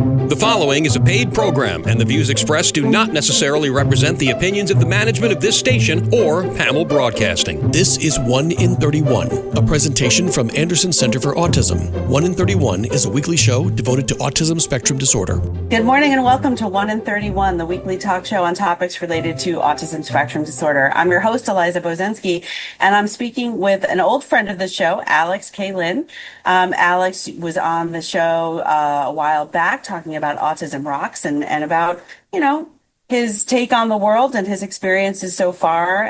The following is a paid program, and the views expressed do not necessarily represent the opinions of the management of this station or Hamel Broadcasting. This is 1 in 31, a presentation from Anderson Center for Autism. 1 in 31 is a weekly show devoted to autism spectrum disorder. Good morning and welcome to 1 in 31, the weekly talk show on topics related to autism spectrum disorder. I'm your host, Eliza Bozensky, and I'm speaking with an old friend of the show, Alex K. Lynn. Alex was on the show a while back talking about Autism Rocks and about, his take on the world and his experiences so far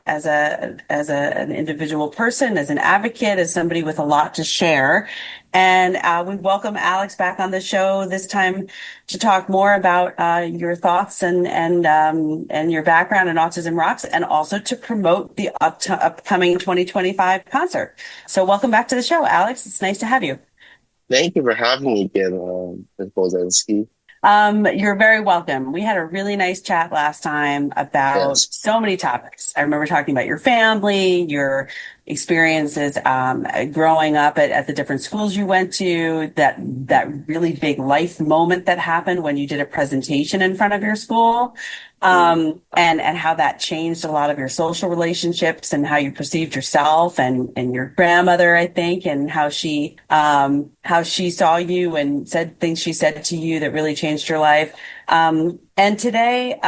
as an individual person, as an advocate, as somebody with a lot to share. And we welcome Alex back on the show this time to talk more about your thoughts and your background in Autism Rocks, and also to promote the upcoming 2025 concert. So welcome back to the show, Alex. It's nice to have you. Thank you for having me again, Ms. Bozensky. You're very welcome. We had a really nice chat last time about so many topics. I remember talking about your family, your experiences growing up at the different schools you went to, that really big life moment that happened when you did a presentation in front of your school, and how that changed a lot of your social relationships and how you perceived yourself and your grandmother, I think, and how she saw you and said things she said to you that really changed your life. And today,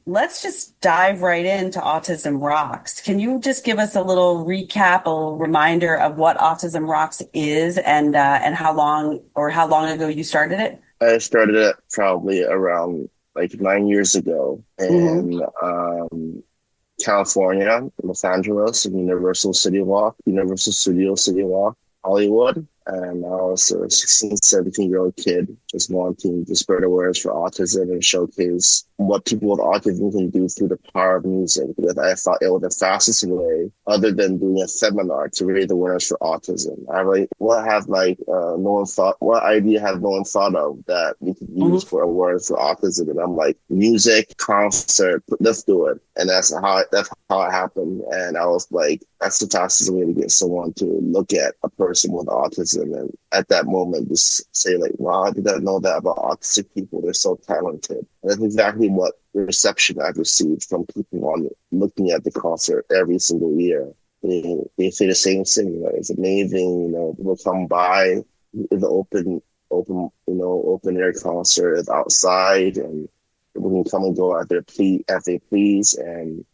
let's just dive right into Autism Rocks. Can you just give us a little recap, a little reminder of what Autism Rocks is and how long ago you started it? I started it probably around 9 years ago in California, Los Angeles, in Universal Studios City Walk, Hollywood. And I was a 16, 17-year-old kid just wanting to spread awareness for autism and showcase what people with autism can do through the power of music. Because I thought it was the fastest way, other than doing a seminar, to raise awareness for autism. What idea has no one thought of that we could use for awareness for autism? And I'm like, music, concert, let's do it. And that's how it happened. And I was like, that's the fastest way to get someone to look at a person with autism. And at that moment, just say wow, I did not know that about autistic people. They're so talented. And that's exactly what the reception I've received from people looking at the concert every single year. They say the same thing. It's amazing. People come by. The open air concert is outside, and people can come and go as they please. And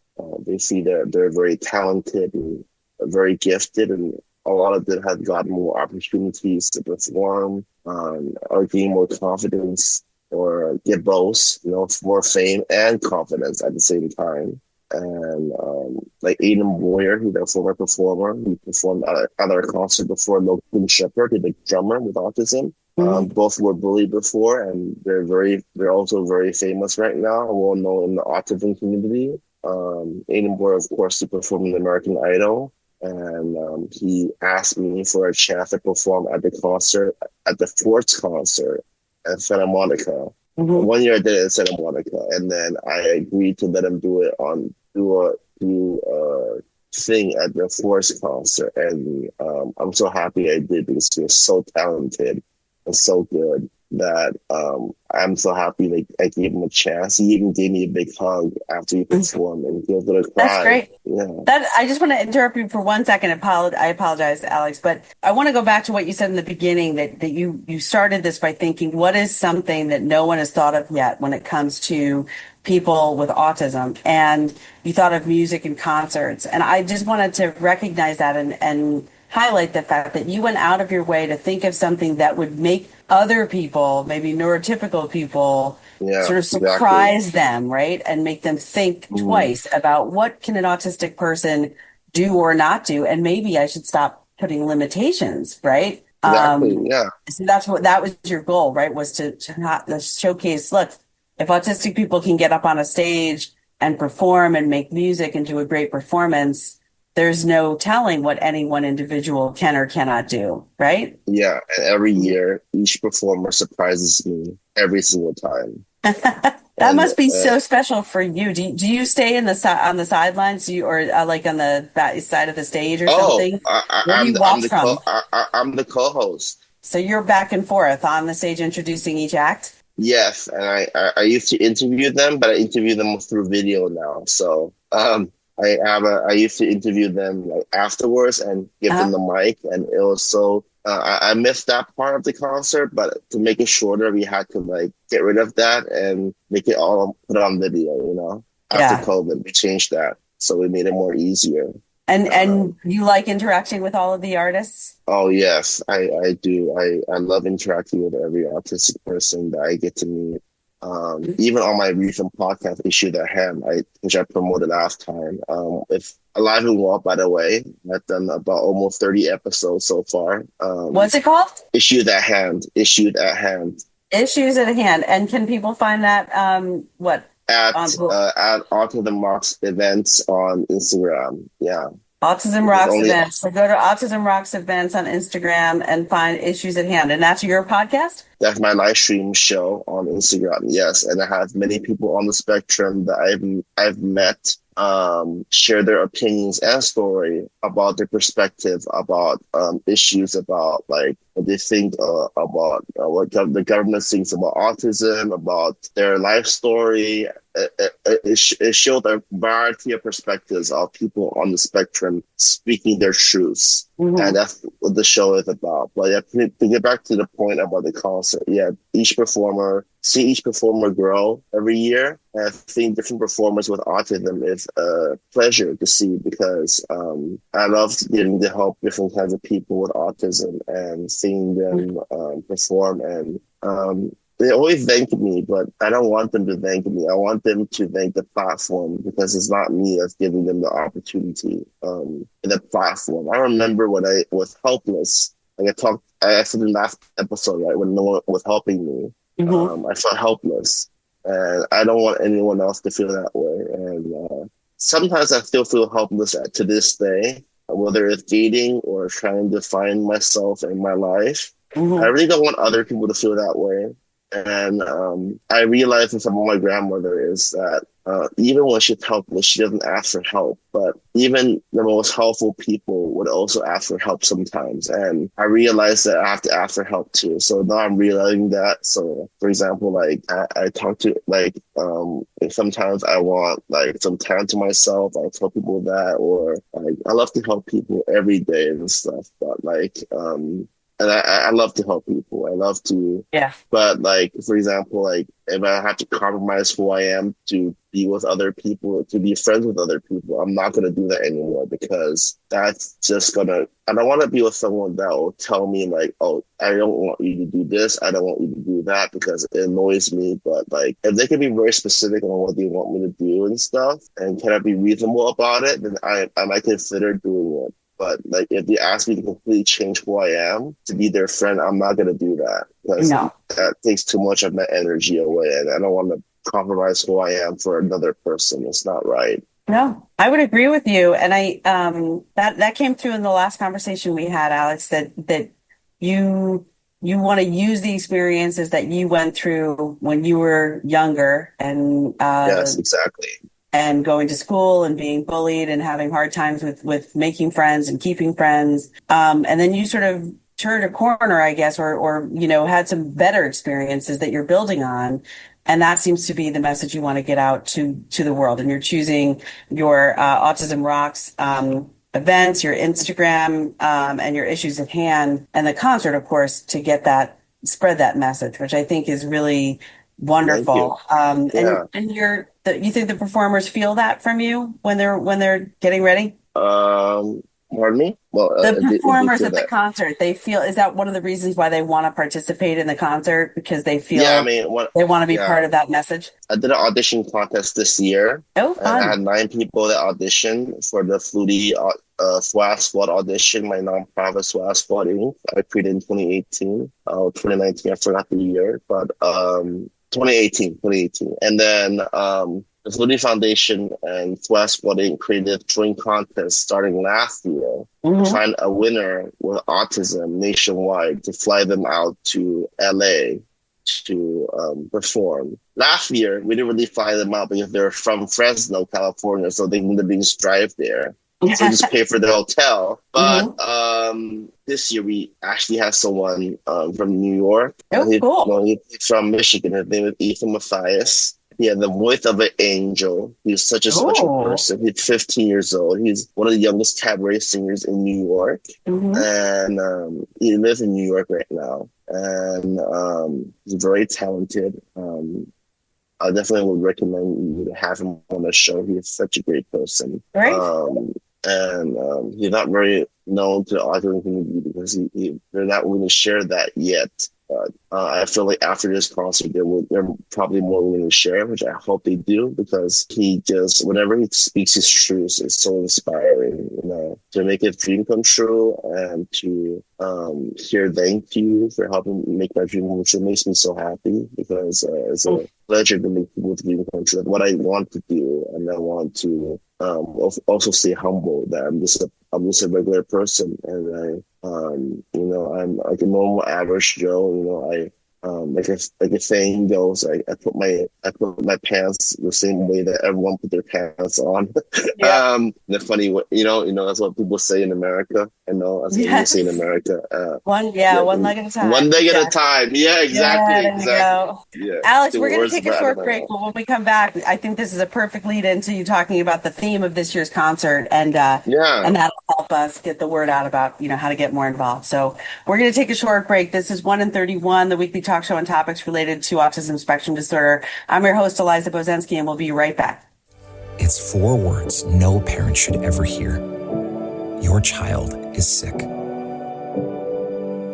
they see that they're very talented and very gifted, and a lot of them have gotten more opportunities to perform, or gain more confidence, or get both, more fame and confidence at the same time. And Aiden Boyer, who's a former performer, who performed at our concert before, Logan Shepherd, who's a drummer with autism. Both were bullied before, and they're also very famous right now, well known in the autism community. Aiden Boyer, of course, to perform in American Idol. And he asked me for a chance to perform at the fourth concert at Santa Monica. 1 year I did it in Santa Monica, and then I agreed to let him do it do a thing at the fourth concert. And I'm so happy I did, because he was so talented and so good that I'm so happy I gave him a chance. He even gave me a big hug after he performed, and he was going to cry. That's great. Yeah. I just want to interrupt you for 1 second. I apologize, Alex, but I want to go back to what you said in the beginning, that you started this by thinking, what is something that no one has thought of yet when it comes to people with autism? And you thought of music and concerts. And I just wanted to recognize that and highlight the fact that you went out of your way to think of something that would make other people, maybe neurotypical people, sort of surprise them, right? And make them think twice about what can an autistic person do or not do. And maybe I should stop putting limitations, right? Exactly, So that was your goal, right? Was to showcase, look, if autistic people can get up on a stage and perform and make music and do a great performance, there's no telling what any one individual can or cannot do, right? Yeah, and every year, each performer surprises me every single time. That must be so special for you. Do you stay on the sidelines, or like on the back side of the stage or something? I'm the co-host. So you're back and forth on the stage introducing each act? Yes, and I used to interview them, but I interview them through video now. So I used to interview them like afterwards and give them the mic, and it was so I missed that part of the concert, but to make it shorter, we had to like get rid of that and make it all put on video. After COVID, we changed that, so we made it more easier. And you like interacting with all of the artists? Oh, yes, I do. I love interacting with every autistic person that I get to meet. Even on my recent podcast, Issue That Hand, which I promoted last time. It's Alive and Well, by the way. I've done about almost 30 episodes so far. What's it called? Issue That Hand. Issued at Hand. Issues at Hand. And can people find that, At Autism Rocks events on Instagram. Yeah. Autism Rocks events. So go to Autism Rocks events on Instagram and find Issues at Hand. And that's your podcast? That's my live stream show on Instagram. Yes. And I have many people on the spectrum that I've met, share their opinions and story about their perspective about issues, about like what they think about what the government thinks about autism, about their life story. It showed a variety of perspectives of people on the spectrum speaking their truths. And that's what the show is about. But yeah, to get back to the point about the concert, see each performer grow every year. And seeing different performers with autism is a pleasure to see, because I love getting to help different kinds of people with autism and seeing them perform. And they always thank me, but I don't want them to thank me. I want them to thank the platform, because it's not me that's giving them the opportunity in the platform. I remember when I was helpless, like I said in the last episode, right, when no one was helping me, I felt helpless. And I don't want anyone else to feel that way. And sometimes I still feel helpless to this day, whether it's dating or trying to find myself in my life. I really don't want other people to feel that way. And I realized with my grandmother is that even when she's helpless, she doesn't ask for help. But even the most helpful people would also ask for help sometimes. And I realized that I have to ask for help too. So now I'm realizing that. So, for example, like I talk to sometimes I want like some time to myself. I tell people that, or like I love to help people every day and stuff. But like and I love to help people. I love to, but like, for example, like if I have to compromise who I am to be with other people, to be friends with other people, I'm not going to do that anymore, because that's just I don't want to be with someone that will tell me like, oh, I don't want you to do this. I don't want you to do that, because it annoys me. But like, if they can be very specific on what they want me to do and stuff, and can I be reasonable about it, then I might consider doing it. But like, if they ask me to completely change who I am to be their friend, I'm not going to do that, because that takes too much of my energy away, and I don't want to compromise who I am for another person. It's not right. No, I would agree with you, and I that came through in the last conversation we had, Alex. That you want to use the experiences that you went through when you were younger, and yes, exactly. And going to school and being bullied and having hard times with making friends and keeping friends. And then you sort of turned a corner, I guess, or had some better experiences that you're building on. And that seems to be the message you want to get out to the world. And you're choosing your Autism Rocks events, your Instagram, and your Issues at Hand, and the concert, of course, to spread that message, which I think is really wonderful. And you think the performers feel that from you when they're getting ready? Pardon me? Well, the performers at the concert, they feel, is that one of the reasons why they want to participate in the concert, because they feel they want to be part of that message? I did an audition contest this year. Oh, fun. And I had 9 people that auditioned for the Flutie SWAT Squad audition, my nonprofit SWAT Squad Inc. I created in 2018, 2019, I forgot the year, but 2018. And then the Flutie Foundation and SWAT Squad Inc. created a joint contest starting last year to find a winner with autism nationwide to fly them out to LA to perform. Last year, we didn't really fly them out because they're from Fresno, California, so they need to drive there. So just pay for the hotel. But this year we actually had someone from New York. Oh, cool. No, he's from Michigan. His name is Ethan Mathias. He had the voice of an angel. He's such a special person. He's 15 years old. He's one of the youngest cabaret singers in New York. And he lives in New York right now. And he's very talented. I definitely would recommend you to have him on the show. He is such a great person. Right. And he's not very known to the autism community because they're not willing to share that yet. But I feel like after this concert, they're probably more willing to share, which I hope they do, because whenever he speaks his truths, it's so inspiring, to make his dream come true and to hear thank you for helping make my dream come true makes me so happy, because it's a pleasure to make people's dream come true. That's what I want to do, and I want to also stay humble that I'm just a regular person, and I'm like a normal average Joe. Like a saying goes, I put my pants the same way that everyone put their pants on. Yeah. The funny way, that's what people say in America. I know that's what people say in America. One leg at a time. One leg at a time. Yeah, exactly. Yeah, exactly. Yeah. Alex, we're going to take a short break, but when we come back, I think this is a perfect lead into you talking about the theme of this year's concert, and that'll help us get the word out about how to get more involved. So we're going to take a short break. This is 1 in 31, the weekly talk show on topics related to autism spectrum disorder. I'm your host, Eliza Bozensky, and we'll be right back. It's 4 words no parent should ever hear. Your child is sick.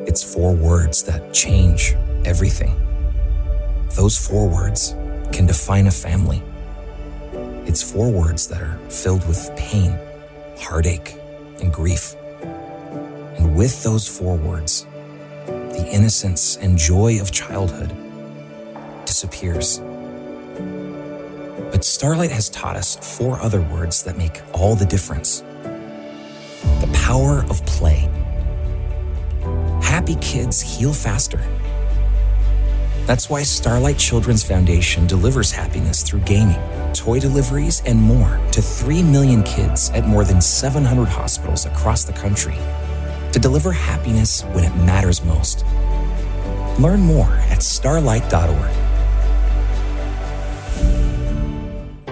It's 4 words that change everything. Those 4 words can define a family. It's 4 words that are filled with pain, heartache, and grief. And with those 4 words, the innocence and joy of childhood disappears. But Starlight has taught us 4 other words that make all the difference. The power of play. Happy kids heal faster. That's why Starlight Children's Foundation delivers happiness through gaming, toy deliveries, and more to 3 million kids at more than 700 hospitals across the country to deliver happiness when it matters most. Learn more at starlight.org.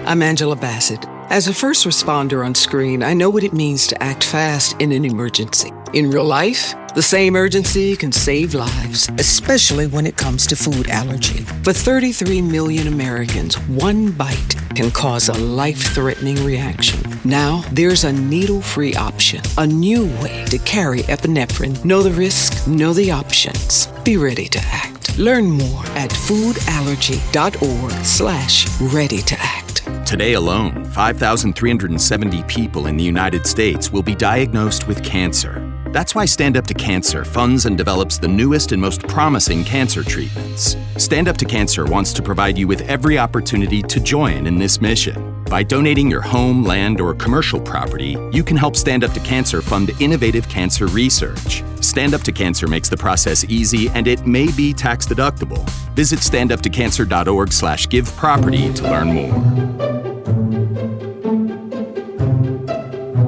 I'm Angela Bassett. As a first responder on screen, I know what it means to act fast in an emergency. In real life, the same urgency can save lives, especially when it comes to food allergy. For 33 million Americans, one bite can cause a life-threatening reaction. Now, there's a needle-free option, a new way to carry epinephrine. Know the risk, know the options. Be ready to act. Learn more at foodallergy.org/ready-to-act. Today alone, 5,370 people in the United States will be diagnosed with cancer. That's why Stand Up to Cancer funds and develops the newest and most promising cancer treatments. Stand Up to Cancer wants to provide you with every opportunity to join in this mission. By donating your home, land, or commercial property, you can help Stand Up to Cancer fund innovative cancer research. Stand Up to Cancer makes the process easy, and it may be tax deductible. Visit standuptocancer.org/giveproperty to learn more.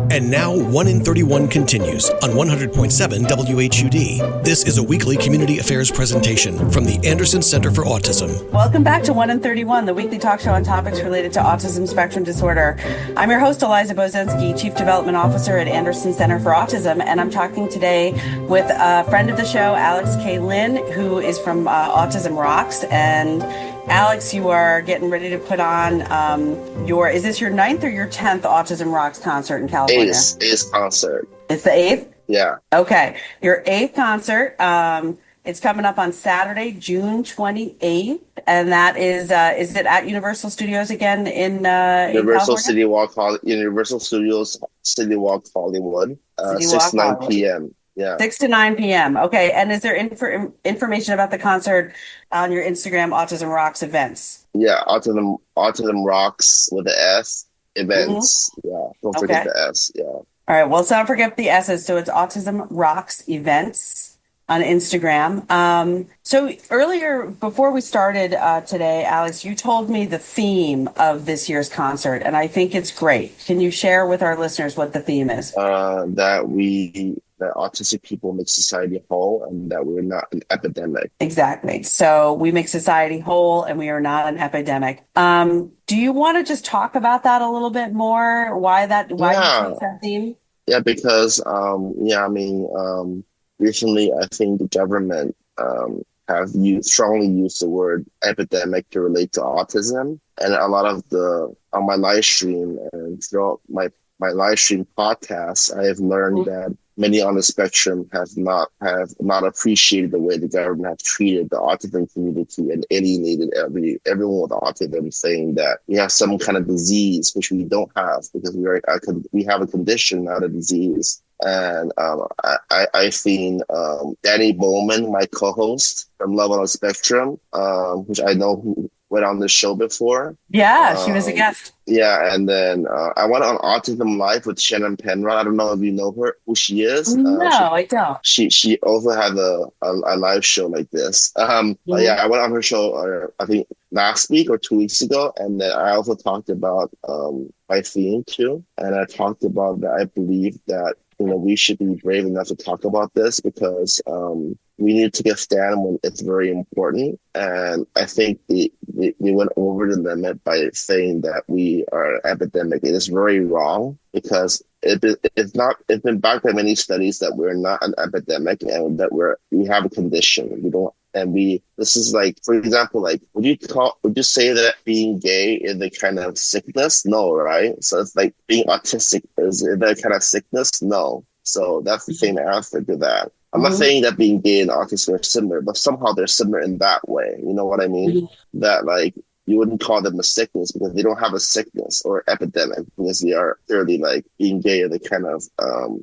And now 1 in 31 continues on 100.7 WHUD. This is a weekly community affairs presentation from the Anderson Center for Autism. Welcome back to 1 in 31, the weekly talk show on topics related to autism spectrum disorder. I'm your host, Eliza Bozensky, Chief Development Officer at Anderson Center for Autism, and I'm talking today with a friend of the show, Alex K. Lynn, who is from Autism Rocks. And Alex, you are getting ready to put on is this your 9th or your 10th Autism Rocks concert in California? Eighth concert. It's the 8th? Yeah. Okay. Your 8th concert. It's coming up on Saturday, June 28th. And that is it at Universal Studios again in Universal City Walk, Universal Studios, City Walk, Hollywood, 6 to 9 p.m. Yeah. 6 to 9 p.m. Okay. And is there information about the concert on your Instagram, Autism Rocks events? Yeah. Autism Rocks with the S events. Mm-hmm. Yeah. Don't forget the S. Yeah. All right. Well, so don't forget the S's. So it's Autism Rocks events on Instagram. So earlier, before we started today, Alex, you told me the theme of this year's concert, and I think it's great. Can you share with our listeners what the theme is? That we that autistic people make society whole and that we're not an epidemic. Exactly. So we make society whole and we are not an epidemic. Do you want to just talk about that a little bit more? Why you Yeah, chose that theme? yeah, because recently I think the government have strongly used the word epidemic to relate to autism, and a lot of the on my live stream and throughout my live stream podcast, I have learned that many on the spectrum have not appreciated the way the government has treated the autism community and alienated everyone with autism, saying that we have some kind of disease, which we don't have because we have a condition, not a disease. And I've seen Danny Bowman, my co-host from Love on the Spectrum, which I know who went on the show before. Yeah, she was a guest. Yeah, and then I went on Autism Live with Shannon Penrod. I don't know if you know who she is. No, I don't. She also had a live show like this. Yeah, I went on her show I think last week or 2 weeks ago, and then I also talked about my theme too, and I talked about that I believe that we should be brave enough to talk about this because we need to take a stand when it's very important. And I think they went over the limit by saying that we are an epidemic. It is very wrong because it's been backed by many studies that we're not an epidemic and that we have a condition. We don't. And this is like, for example, like, would you say that being gay is a kind of sickness? No, right? So it's like being autistic is that kind of sickness? No. So that's the same answer to that. I'm not saying that being gay and autism are similar, but somehow they're similar in that way. You know what I mean? That like, you wouldn't call them a sickness because they don't have a sickness or epidemic because they are clearly like being gay or the kind of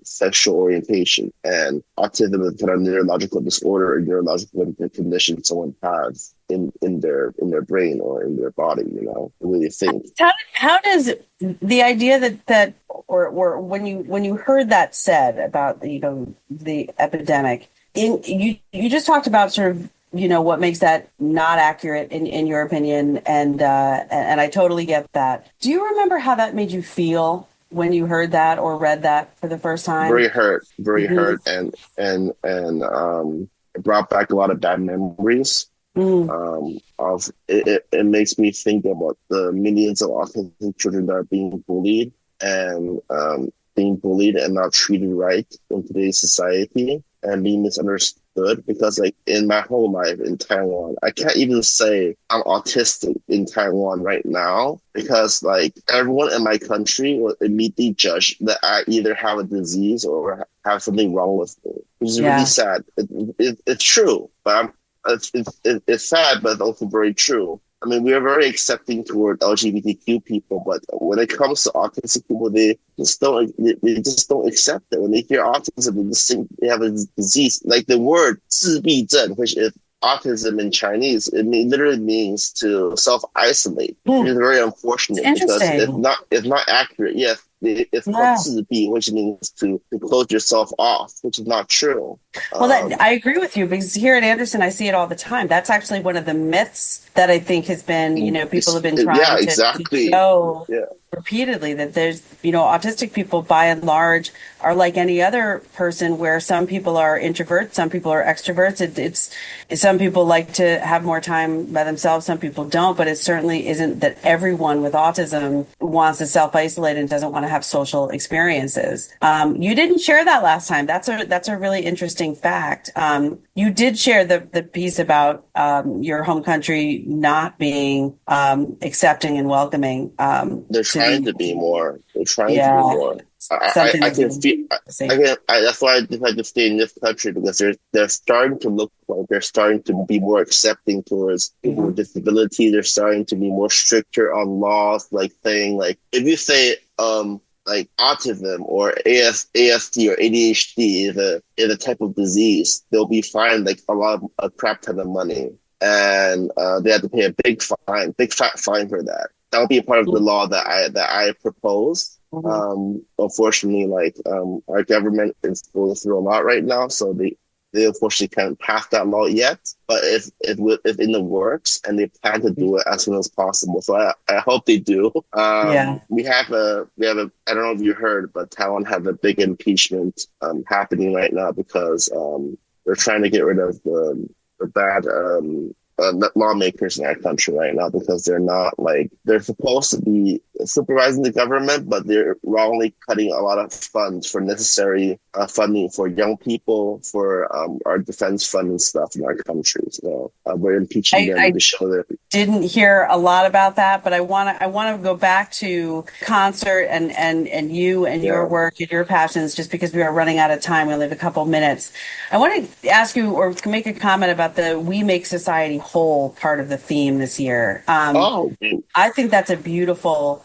sexual orientation. And autism is kind of neurological disorder or neurological condition someone has in their brain or in their body, the way they think. How does the idea that or when you heard that said about the epidemic, you just talked about sort of what makes that not accurate in your opinion, and I totally get that. Do you remember how that made you feel when you heard that or read that for the first time? Very hurt, and it brought back a lot of bad memories. Of it makes me think about the millions of autistic children that are being bullied and not treated right in today's society and being misunderstood, because like in my whole life in Taiwan, I can't even say I'm autistic in Taiwan right now because like everyone in my country will immediately judge that I either have a disease or have something wrong with me, which is really sad. It's true, but it's sad, but it's also very true. I mean, we are very accepting toward LGBTQ people, but when it comes to autistic people, they just don't accept it. When they hear autism, they just think they have a disease. Like the word 自闭症, which is autism in Chinese, literally means to self-isolate. Which is very unfortunate because it's not accurate. Yes, it's called 自闭, which means to close yourself off, which is not true. Well, I agree with you because here at Anderson, I see it all the time. That's actually one of the myths that I think has been, people have been trying to show repeatedly that there's, autistic people by and large are like any other person where some people are introverts, some people are extroverts. It's some people like to have more time by themselves, some people don't, but it certainly isn't that everyone with autism wants to self-isolate and doesn't want to have social experiences. You didn't share that last time. That's a really interesting fact. You did share the piece about your home country not being accepting and welcoming. They're trying to be more. They're trying to be more. I can feel. That's why I decided to stay in this country, because they're starting to look like they're starting to be more accepting towards people with disability. They're starting to be more stricter on laws, like saying like if you say like autism or ASD or ADHD is a type of disease, they'll be fined like a crap ton of money, and they have to pay a big fat fine for that. That will be a part of the law that I proposed. Unfortunately, like our government is going through a lot right now, so they they unfortunately can't pass that law yet. But if in the works, and they plan to do it as soon as possible, so I hope they do. We have a I don't know if you heard, but Taiwan has a big impeachment happening right now because they're trying to get rid of the bad lawmakers in our country right now, because they're supposed to be supervising the government, but they're wrongly cutting a lot of funds for necessary funding for young people, for our defense fund and stuff in our country. So we're impeaching them to show that. Didn't hear a lot about that, but I want to go back to concert and you and your work and your passions, just because we are running out of time. We only have a couple minutes. I want to ask you or make a comment about the We Make Society Whole part of the theme this year. I think that's a beautiful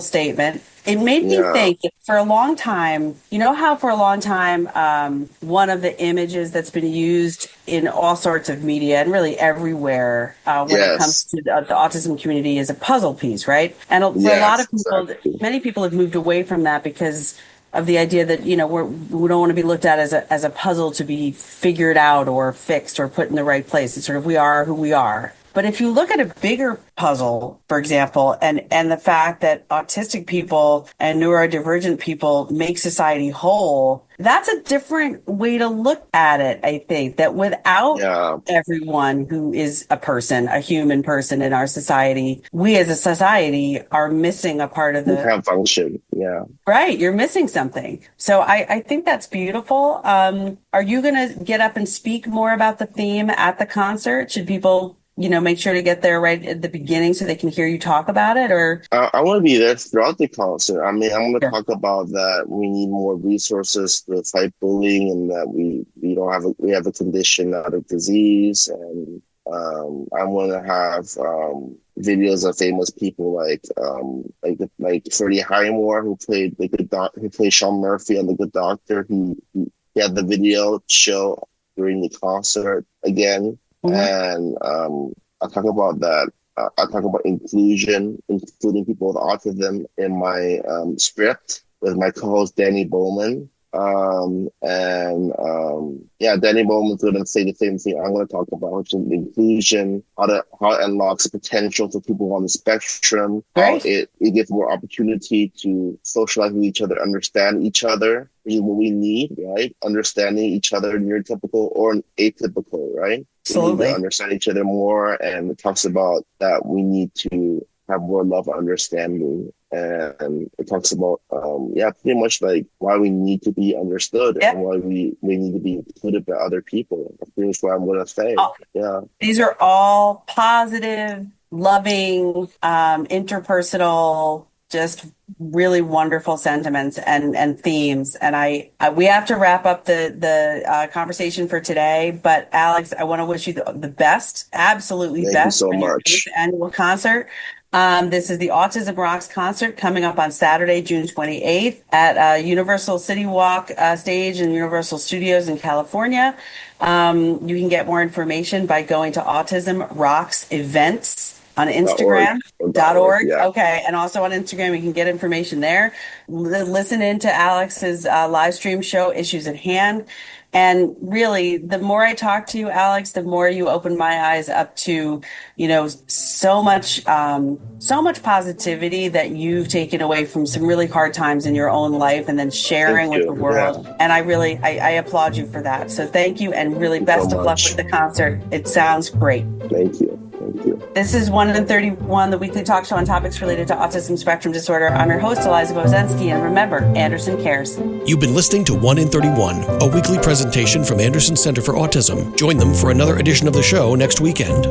statement. It made me think that for a long time, one of the images that's been used in all sorts of media and really everywhere when it comes to the autism community is a puzzle piece, right? And for a lot of people, many people have moved away from that because of the idea that, we don't want to be looked at as a puzzle to be figured out or fixed or put in the right place. It's sort of, we are who we are. But if you look at a bigger puzzle, for example, and the fact that autistic people and neurodivergent people make society whole, that's a different way to look at it, I think, that without everyone who is a human person in our society, we as a society are missing a part of the function. Yeah. Right. You're missing something. So I think that's beautiful. Are you going to get up and speak more about the theme at the concert? Should people make sure to get there right at the beginning so they can hear you talk about it? Or I want to be there throughout the concert. I mean, I'm going to talk about that we need more resources to fight bullying, and that we have a condition, not a disease. And I'm going to have videos of famous people like Freddie Highmore, who played Sean Murphy on The Good Doctor. He had the video show during the concert again. And I talk about that. I talk about inclusion, including people with autism, in my script with my co-host Danny Bowman. Danny Bowman's going to say the same thing I'm going to talk about, which is inclusion, how it unlocks potential for people on the spectrum, how it gives more opportunity to socialize with each other, understand each other, which is what we need, right? Understanding each other, neurotypical or atypical, right? Absolutely. We need to understand each other more, and it talks about that we need to have more love and understanding. And it talks about, pretty much like why we need to be understood and why we need to be included by other people. That's pretty much what I'm going to say. These are all positive, loving, interpersonal, just really wonderful sentiments and themes. And we have to wrap up the conversation for today. But Alex, I want to wish you the best, absolutely best. Thank you so much. Annual concert. This is the Autism Rocks concert coming up on Saturday, June 28th at Universal City Walk stage in Universal Studios in California. You can get more information by going to Autism Rocks Events on Instagram.org. Yeah. Okay. And also on Instagram, you can get information there. Listen into Alex's live stream show, Issues at Hand. And really, the more I talk to you, Alex, the more you open my eyes up to, so much positivity that you've taken away from some really hard times in your own life and then sharing with the world. Yeah. And I applaud you for that. So thank you, and really best of luck with the concert. It sounds great. Thank you. This is 1 in 31, the weekly talk show on topics related to autism spectrum disorder. I'm your host, Eliza Bozensky, and remember, Anderson cares. You've been listening to 1 in 31, a weekly presentation from Anderson Center for Autism. Join them for another edition of the show next weekend.